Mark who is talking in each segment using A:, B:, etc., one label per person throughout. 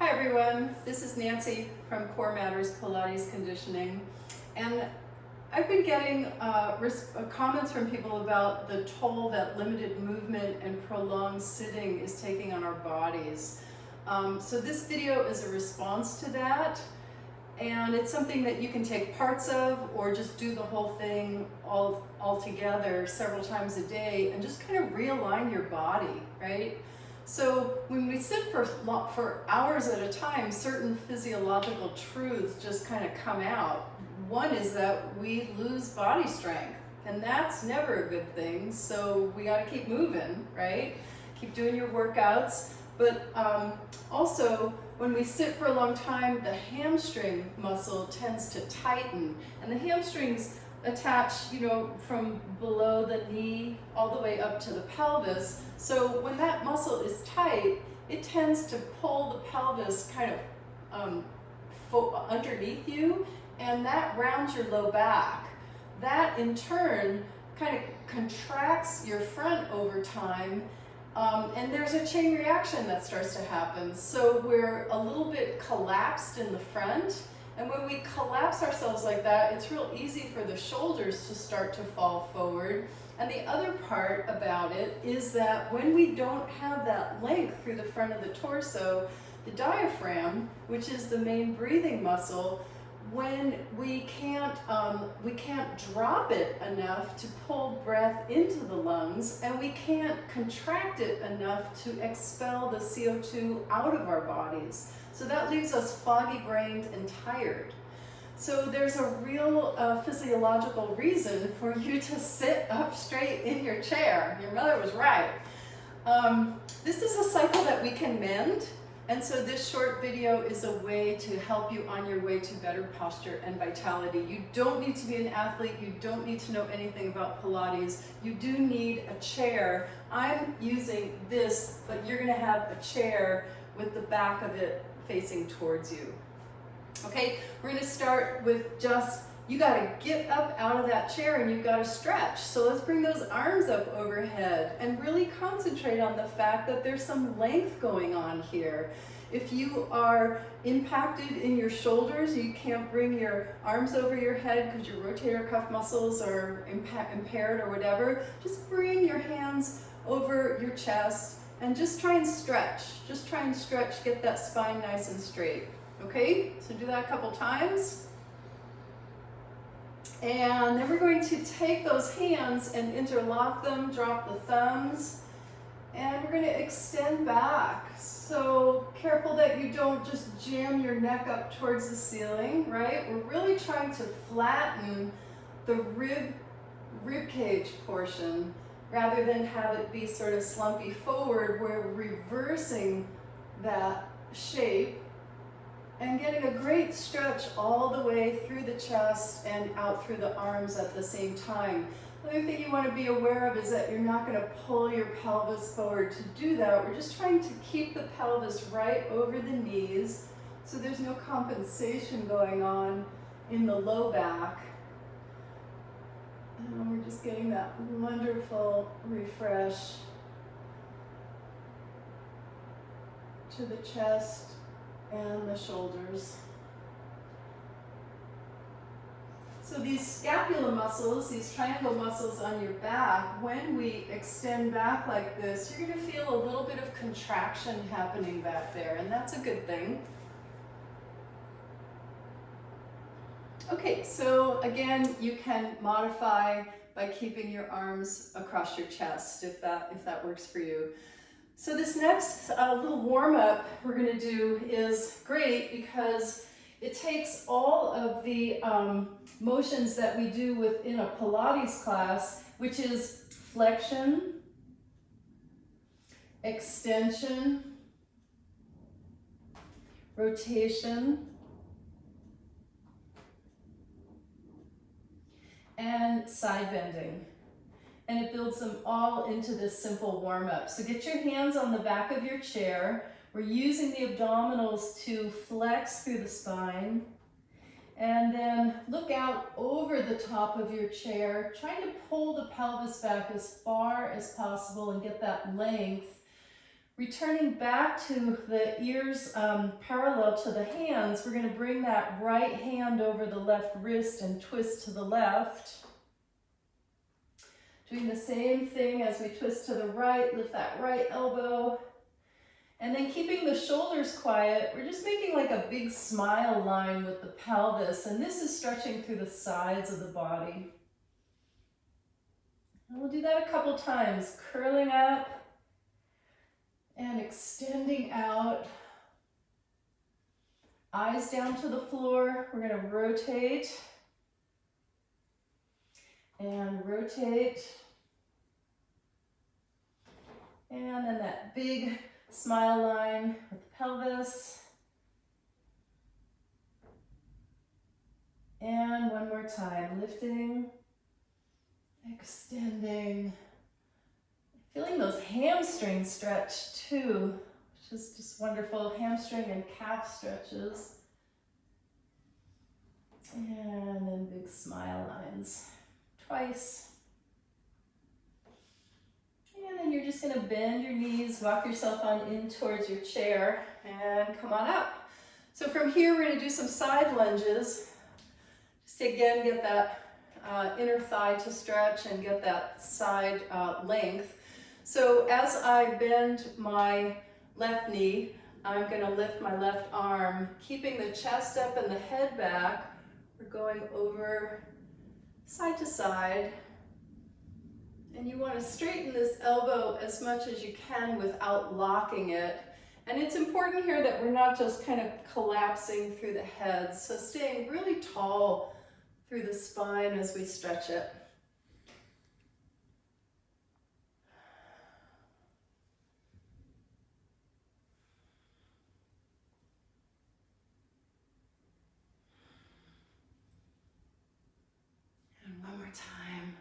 A: Hi everyone, this is Nancy from Core Matters Pilates Conditioning, and I've been getting comments from people about the toll that limited movement and prolonged sitting is taking on our bodies. So this video is a response to that, and it's something that you can take parts of or just do the whole thing all together several times a day and just kind of realign your body, right? So when we sit for hours at a time, certain physiological truths just kind of come out. One is that we lose body strength, and that's never a good thing. So we got to keep moving, right? Keep doing your workouts. But also, when we sit for a long time, the hamstring muscle tends to tighten, and the hamstrings attach, from below the knee all the way up to the pelvis. So when that muscle is tight, it tends to pull the pelvis kind of underneath you, and that rounds your low back. That in turn kind of contracts your front over time, and there's a chain reaction that starts to happen. So we're a little bit collapsed in the front, and when we collapse ourselves like that, it's real easy for the shoulders to start to fall forward. And the other part about it is that when we don't have that length through the front of the torso, the diaphragm, which is the main breathing muscle, when we can't drop it enough to pull breath into the lungs, and we can't contract it enough to expel the CO2 out of our bodies. So that leaves us foggy-brained and tired. So there's a real physiological reason for you to sit up straight in your chair. Your mother was right. This is a cycle that we can mend. And so this short video is a way to help you on your way to better posture and vitality. You don't need to be an athlete. You don't need to know anything about Pilates. You do need a chair. I'm using this, but you're gonna have a chair with the back of it facing towards you. Okay, we're gonna start with you gotta get up out of that chair and you've gotta stretch. So let's bring those arms up overhead and really concentrate on the fact that there's some length going on here. If you are impacted in your shoulders, you can't bring your arms over your head because your rotator cuff muscles are impaired or whatever, just bring your hands over your chest and just try and stretch. Just try and stretch, get that spine nice and straight. Okay, so do that a couple times. And then we're going to take those hands and interlock them, drop the thumbs, and we're going to extend back. So careful that you don't just jam your neck up towards the ceiling, right? We're really trying to flatten the rib cage portion rather than have it be sort of slumpy forward. We're reversing that shape and getting a great stretch all the way through the chest and out through the arms at the same time. The other thing you want to be aware of is that you're not going to pull your pelvis forward to do that. We're just trying to keep the pelvis right over the knees so there's no compensation going on in the low back. And we're just getting that wonderful refresh to the chest and the shoulders. So these scapula muscles, these triangle muscles on your back, when we extend back like this, you're going to feel a little bit of contraction happening back there, and that's a good thing. Okay, so again, you can modify by keeping your arms across your chest if that works for you. So this next little warm-up we're going to do is great because it takes all of the motions that we do within a Pilates class, which is flexion, extension, rotation, and side bending. And it builds them all into this simple warm-up. So get your hands on the back of your chair. We're using the abdominals to flex through the spine. And then look out over the top of your chair, trying to pull the pelvis back as far as possible and get that length Returning back to the ears parallel to the hands, we're going to bring that right hand over the left wrist and twist to the left. Doing the same thing as we twist to the right, lift that right elbow. And then keeping the shoulders quiet, we're just making like a big smile line with the pelvis. And this is stretching through the sides of the body. And we'll do that a couple times, curling up and extending out. Eyes down to the floor. We're going to rotate and rotate. And then that big smile line with the pelvis. And one more time, lifting, extending. Feeling those hamstrings stretch too, which is just wonderful. Hamstring and calf stretches. And then big smile lines. Twice. And then you're just going to bend your knees, walk yourself on in towards your chair, and come on up. So from here, we're going to do some side lunges. Just again, get that inner thigh to stretch and get that side length. So as I bend my left knee, I'm going to lift my left arm, keeping the chest up and the head back. We're going over side to side. And you want to straighten this elbow as much as you can without locking it. And it's important here that we're not just kind of collapsing through the head. So staying really tall through the spine as we stretch it. And one more time.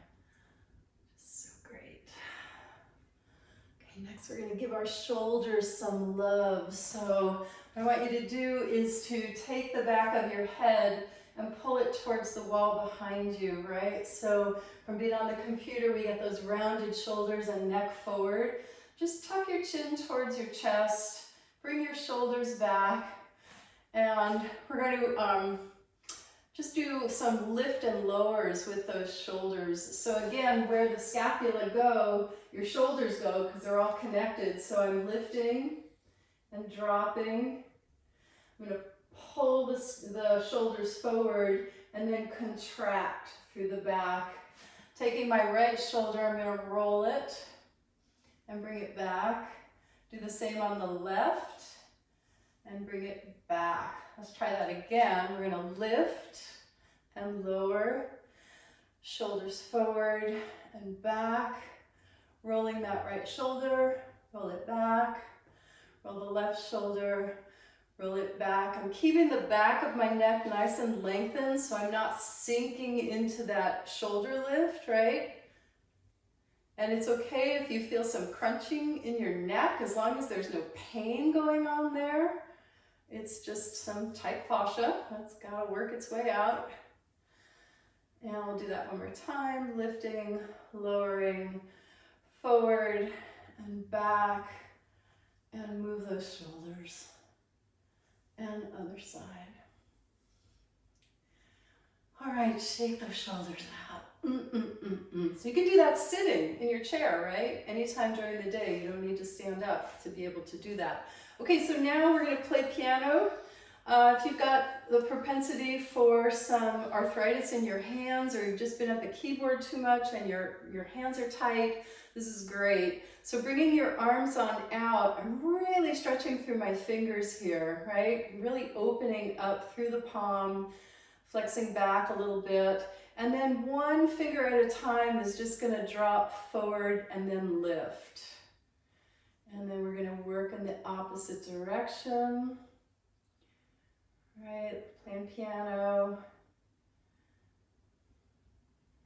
A: Next, we're going to give our shoulders some love. So what I want you to do is to take the back of your head and pull it towards the wall behind you, right? So from being on the computer, we get those rounded shoulders and neck forward. Just tuck your chin towards your chest, bring your shoulders back, and we're going to just do some lift and lowers with those shoulders. So again, where the scapula go, your shoulders go because they're all connected. So I'm lifting and dropping. I'm going to pull the shoulders forward and then contract through the back. Taking my right shoulder, I'm going to roll it and bring it back. Do the same on the left and bring it back. Let's try that again. We're going to lift and lower, shoulders forward and back, rolling that right shoulder, roll it back, roll the left shoulder, roll it back. I'm keeping the back of my neck nice and lengthened so I'm not sinking into that shoulder lift, right? And it's okay if you feel some crunching in your neck as long as there's no pain going on there. It's just some tight fascia that's got to work its way out. And we'll do that one more time, lifting, lowering, forward and back, and move those shoulders. And other side. All right, shake those shoulders out. So you can do that sitting in your chair, right? Anytime during the day, you don't need to stand up to be able to do that. Okay, so now we're going to play piano. If you've got the propensity for some arthritis in your hands, or you've just been at the keyboard too much and your hands are tight, this is great. So bringing your arms on out, I'm really stretching through my fingers here, right? Really opening up through the palm, flexing back a little bit. And then one finger at a time is just going to drop forward and then lift. And then we're going to work in the opposite direction. Right, playing piano.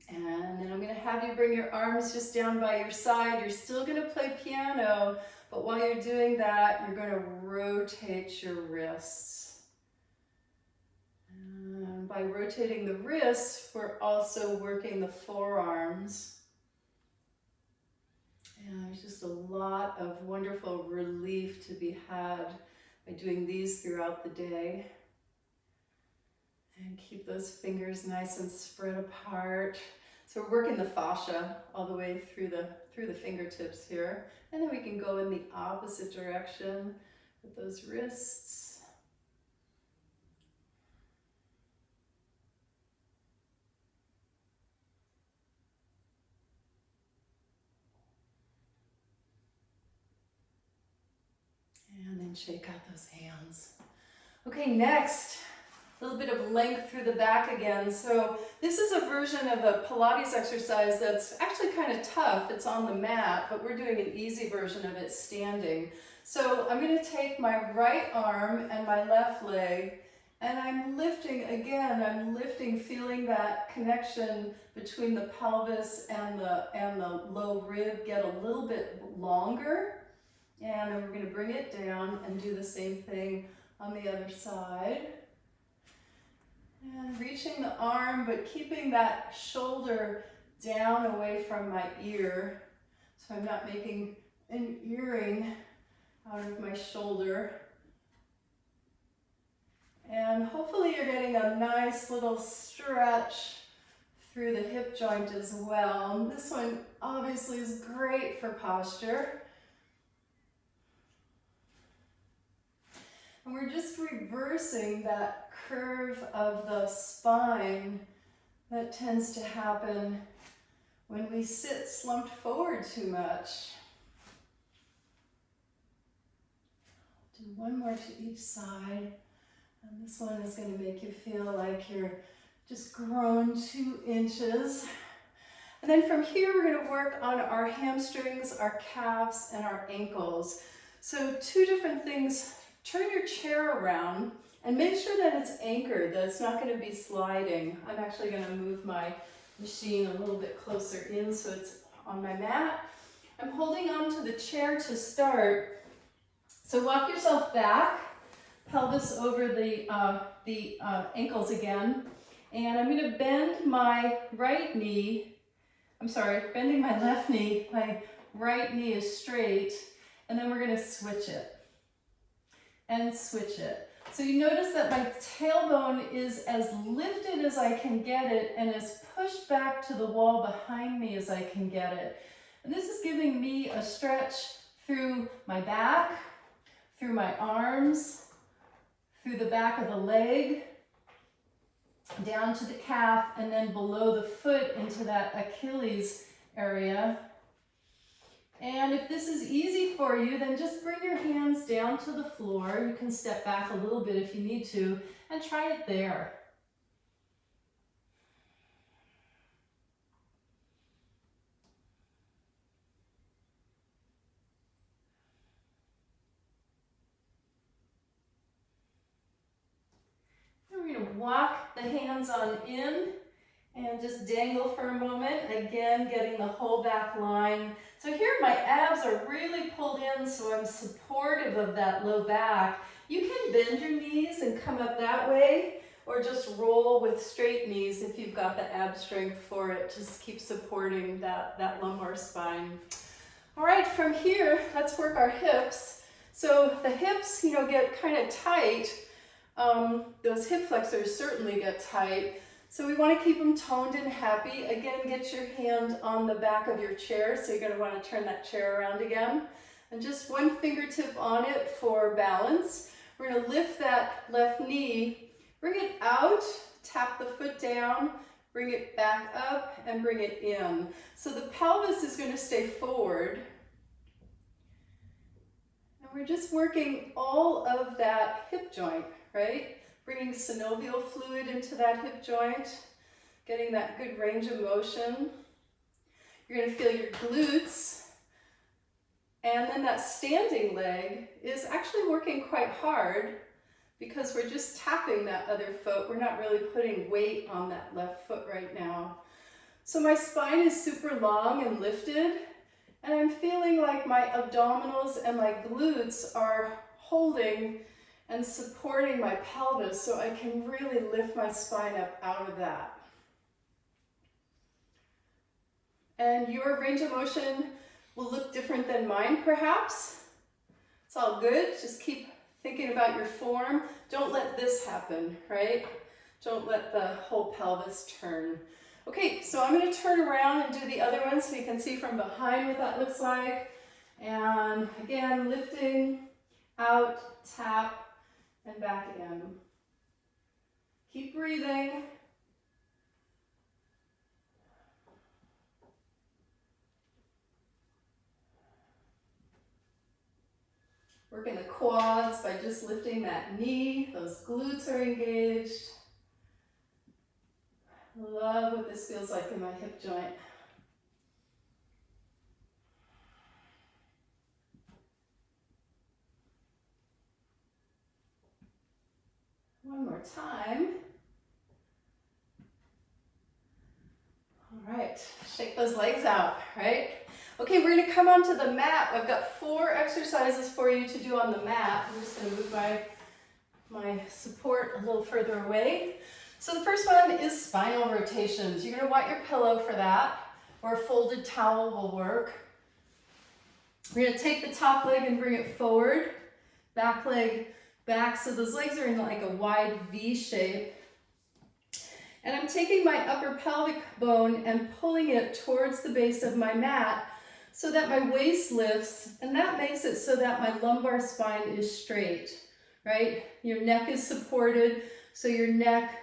A: And then I'm going to have you bring your arms just down by your side. You're still going to play piano, but while you're doing that, you're going to rotate your wrists. And by rotating the wrists, we're also working the forearms. Yeah, there's just a lot of wonderful relief to be had by doing these throughout the day. And keep those fingers nice and spread apart. So we're working the fascia all the way through the fingertips here. And then we can go in the opposite direction with those wrists. And then shake out those hands. Okay, next, a little bit of length through the back again. So this is a version of a Pilates exercise that's actually kind of tough. It's on the mat, but we're doing an easy version of it standing. So I'm going to take my right arm and my left leg, and I'm lifting, feeling that connection between the pelvis and the low rib get a little bit longer. And then we're going to bring it down and do the same thing on the other side. And reaching the arm, but keeping that shoulder down away from my ear. So I'm not making an earring out of my shoulder. And hopefully you're getting a nice little stretch through the hip joint as well. And this one obviously is great for posture. And we're just reversing that curve of the spine that tends to happen when we sit slumped forward too much. Do one more to each side. And this one is going to make you feel like you're just grown 2 inches. And then from here, we're going to work on our hamstrings, our calves, and our ankles. So 2 different things. Turn your chair around and make sure that it's anchored, that it's not going to be sliding. I'm actually going to move my machine a little bit closer in so it's on my mat. I'm holding on to the chair to start. So walk yourself back, pelvis over the ankles again. And I'm going to bend my bending my left knee. My right knee is straight. And then we're going to switch it. And switch it. So you notice that my tailbone is as lifted as I can get it and as pushed back to the wall behind me as I can get it. And this is giving me a stretch through my back, through my arms, through the back of the leg, down to the calf, and then below the foot into that Achilles area. And if this is easy for you, then just bring your hands down to the floor. You can step back a little bit if you need to, and try it there. And we're going to walk the hands on in and just dangle for a moment. Again, getting the whole back line. So here my abs are really pulled in, so I'm supportive of that low back. You can bend your knees and come up that way, or just roll with straight knees if you've got the ab strength for it. Just keep supporting that lumbar spine. All right, from here, let's work our hips. So the hips, get kind of tight. Those hip flexors certainly get tight. So we want to keep them toned and happy. Again, get your hand on the back of your chair. So you're going to want to turn that chair around again. And just one fingertip on it for balance. We're going to lift that left knee, bring it out, tap the foot down, bring it back up, and bring it in. So the pelvis is going to stay forward. And we're just working all of that hip joint, right? Bringing synovial fluid into that hip joint, getting that good range of motion. You're going to feel your glutes. And then that standing leg is actually working quite hard because we're just tapping that other foot. We're not really putting weight on that left foot right now. So my spine is super long and lifted, and I'm feeling like my abdominals and my glutes are holding and supporting my pelvis so I can really lift my spine up out of that. And your range of motion will look different than mine perhaps. It's all good, just keep thinking about your form. Don't let this happen, right? Don't let the whole pelvis turn. Okay, so I'm going to turn around and do the other one so you can see from behind what that looks like. And again, lifting, out, tap, and back in. Keep breathing. Working the quads by just lifting that knee. Those glutes are engaged. Love what this feels like in my hip joint. One more time. All right, shake those legs out, right? Okay, we're gonna come onto the mat. I've got 4 exercises for you to do on the mat. I'm just gonna move my support a little further away. So the first one is spinal rotations. You're gonna want your pillow for that, or a folded towel will work. We're gonna take the top leg and bring it forward, back leg back, so those legs are in like a wide V shape. And I'm taking my upper pelvic bone and pulling it towards the base of my mat so that my waist lifts, and that makes it so that my lumbar spine is straight, right? Your neck is supported, so your neck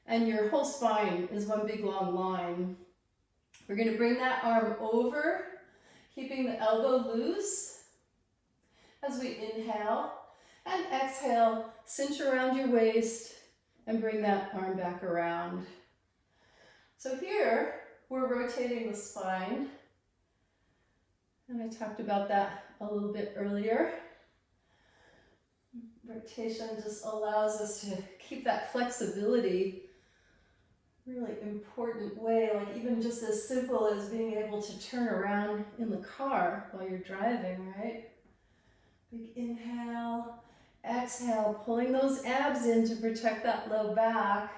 A: and your whole spine is one big long line. We're gonna bring that arm over, keeping the elbow loose as we inhale, and exhale, cinch around your waist and bring that arm back around. So here, we're rotating the spine, and I talked about that a little bit earlier. Rotation just allows us to keep that flexibility, really important way, like even just as simple as being able to turn around in the car while you're driving, right? Big inhale, exhale, pulling those abs in to protect that low back,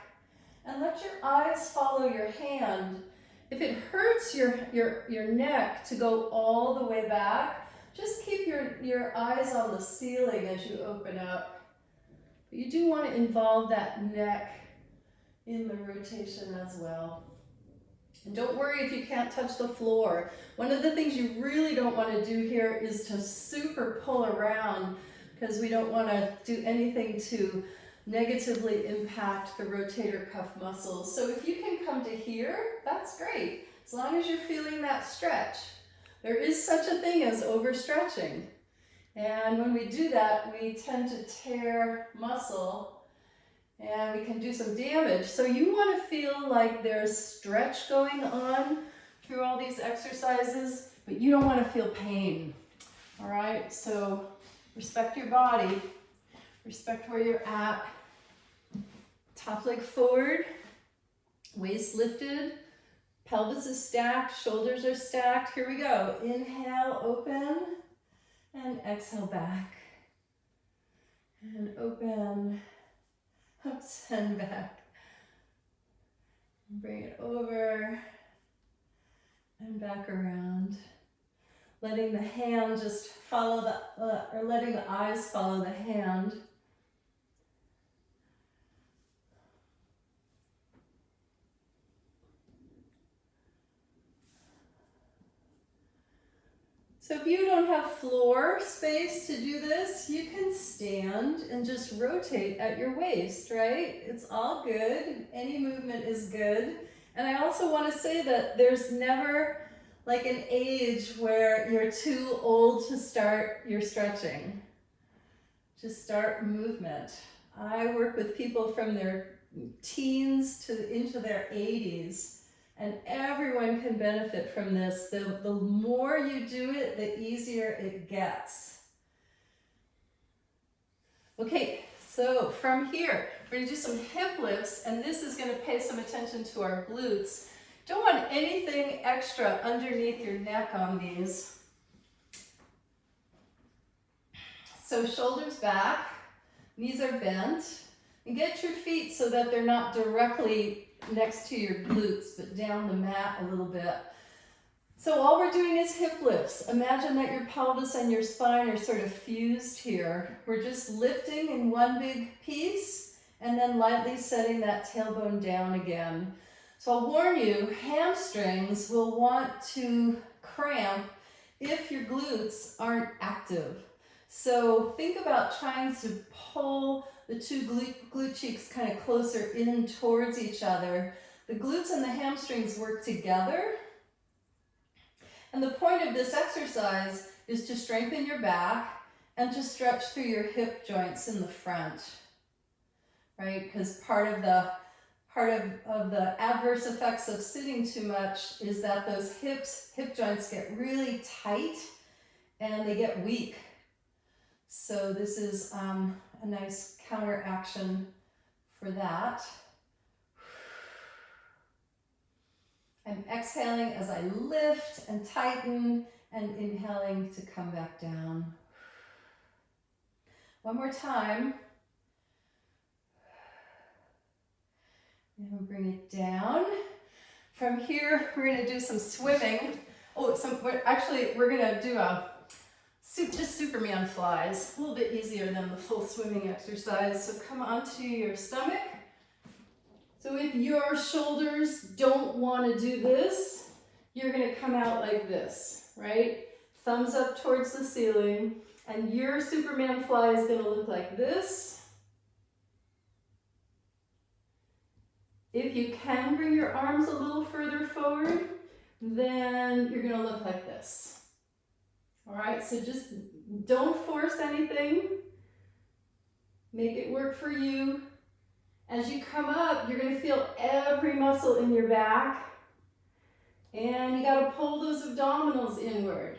A: and let your eyes follow your hand. If it hurts your neck to go all the way back, just keep your eyes on the ceiling as you open up. But you do want to involve that neck in the rotation as well. And don't worry if you can't touch the floor. One of the things you really don't want to do here is to super pull around, because we don't want to do anything to negatively impact the rotator cuff muscles. So if you can come to here, that's great, as long as you're feeling that stretch. There is such a thing as overstretching. And when we do that, we tend to tear muscle and we can do some damage. So you want to feel like there's stretch going on through all these exercises, but you don't want to feel pain. All right, so respect your body, respect where you're at. Top leg forward, waist lifted, pelvis is stacked, shoulders are stacked. Here we go. Inhale, open, and exhale back. And open, ups and back. Bring it over and back around. Letting the hand just follow or letting the eyes follow the hand. So if you don't have floor space to do this, you can stand and just rotate at your waist, right? It's all good. Any movement is good. And I also want to say that there's never like an age where you're too old to start your stretching. Just start movement. I work with people from their teens to into their 80s. And everyone can benefit from this. The more you do it, the easier it gets. Okay, so from here, we're gonna do some hip lifts, and this is gonna pay some attention to our glutes. Don't want anything extra underneath your neck on these. So shoulders back, knees are bent, and get your feet so that they're not directly next to your glutes, but down the mat a little bit. So all we're doing is hip lifts. Imagine that your pelvis and your spine are sort of fused here. We're just lifting in one big piece and then lightly setting that tailbone down again. So I'll warn you, hamstrings will want to cramp if your glutes aren't active. So think about trying to pull the two glute cheeks kind of closer in towards each other. The glutes and the hamstrings work together. And the point of this exercise is to strengthen your back and to stretch through your hip joints in the front, right? Because part of the adverse effects of sitting too much is that those hip joints get really tight and they get weak. So this is a nice counteraction for that. I'm exhaling as I lift and tighten and inhaling to come back down. One more time. And bring it down. From here, we're going to do some swimming. We're going to do just Superman flies. A little bit easier than the full swimming exercise. So come onto your stomach. So if your shoulders don't want to do this, you're going to come out like this, right? Thumbs up towards the ceiling. And your Superman fly is going to look like this. If you can bring your arms a little further forward, then you're going to look like this. All right, so just don't force anything. Make it work for you. As you come up, you're going to feel every muscle in your back. And you got to pull those abdominals inward.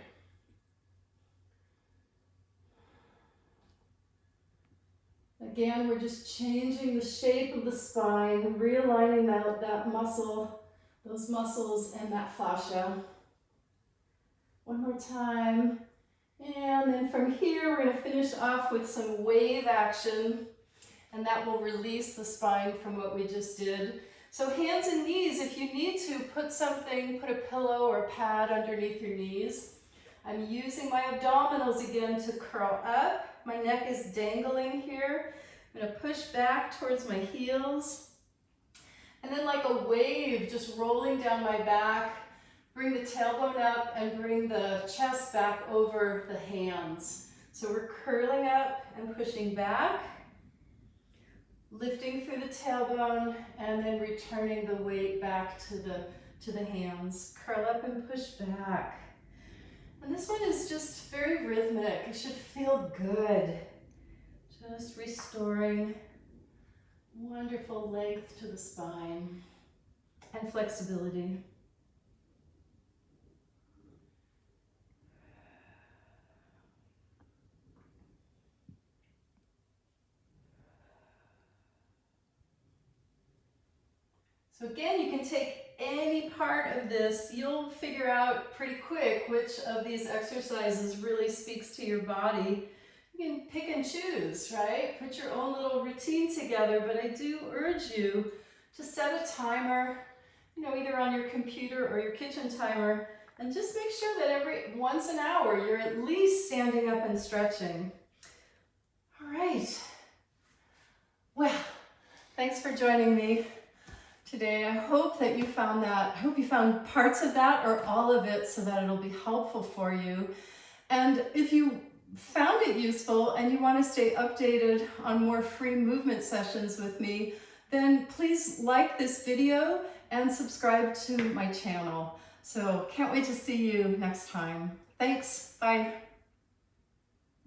A: Again, we're just changing the shape of the spine, realigning that muscle, those muscles and that fascia. One more time. And then from here, we're going to finish off with some wave action. And that will release the spine from what we just did. So hands and knees, if you need to, put a pillow or a pad underneath your knees. I'm using my abdominals again to curl up. My neck is dangling here. I'm going to push back towards my heels. And then like a wave, just rolling down my back, bring the tailbone up and bring the chest back over the hands. So we're curling up and pushing back, lifting through the tailbone, and then returning the weight back to the hands. Curl up and push back. And this one is just very rhythmic. It should feel good. Just restoring wonderful length to the spine and flexibility. So again, you can take any part of this. You'll figure out pretty quick which of these exercises really speaks to your body. You can pick and choose, right? Put your own little routine together, but I do urge you to set a timer, either on your computer or your kitchen timer, and just make sure that every once an hour you're at least standing up and stretching. All right. Well, thanks for joining me today. I hope that you found that. I hope you found parts of that or all of it so that it'll be helpful for you. And if you found it useful and you want to stay updated on more free movement sessions with me, then please like this video and subscribe to my channel. So can't wait to see you next time. Thanks. Bye.